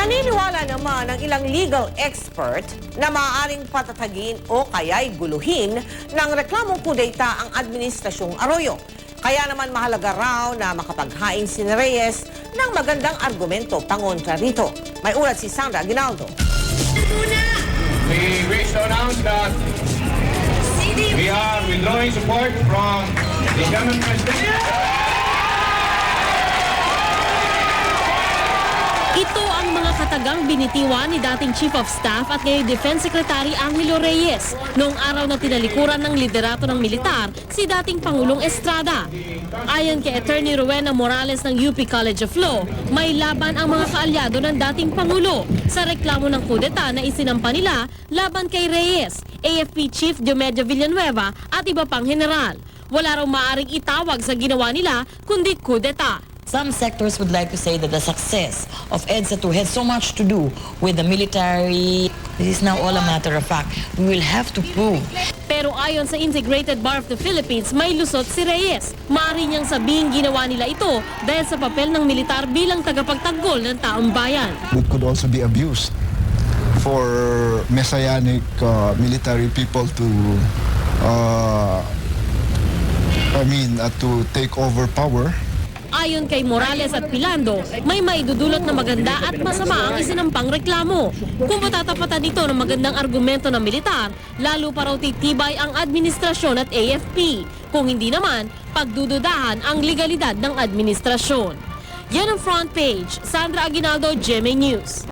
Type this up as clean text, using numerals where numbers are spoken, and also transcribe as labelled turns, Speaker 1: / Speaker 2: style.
Speaker 1: Naniniwala naman ang ilang legal expert na maaaring patatagin o kaya'y guluhin ng reklamong kudeta ang Administrasyong Arroyo. Kaya naman mahalaga raw na makapaghain si Reyes ng magandang argumento pangontra rito. May ulat si Sandra Aguinaldo.
Speaker 2: We wish to announce that we are withdrawing support from the incumbent president.
Speaker 3: Ito ang mga katagang binitiwan ni dating Chief of Staff at ngayon Defense Secretary Angelo Reyes noong araw na tinalikuran ng liderato ng militar si dating Pangulong Estrada. Ayon kay Attorney Rowena Morales ng UP College of Law, may laban ang mga kaalyado ng dating Pangulo sa reklamo ng kudeta na isinampa nila laban kay Reyes, AFP Chief Diomedio Villanueva at iba pang general. Wala raw maaring itawag sa ginawa nila kundi kudeta.
Speaker 4: Some sectors would like to say that the success of EDSA 2 had so much to do with the military. This is now all a matter of fact. We will have to prove.
Speaker 3: Pero ayon sa Integrated Bar of the Philippines, may lusot si Reyes. Maaari niyang sabihin ginawa nila ito dahil sa papel ng militar bilang tagapagtanggol ng taong bayan.
Speaker 5: It could also be abused for messianic military people to to take over power.
Speaker 3: Ayon kay Morales at Pilando, may maidudulot na maganda at masama ang isinampang reklamo. Kung matatapatan ito ng magandang argumento ng militar, lalo pa raw titibay ang administrasyon at AFP. Kung hindi naman, pagdududahan ang legalidad ng administrasyon. Yan ang front page. Sandra Aguinaldo, GMA News.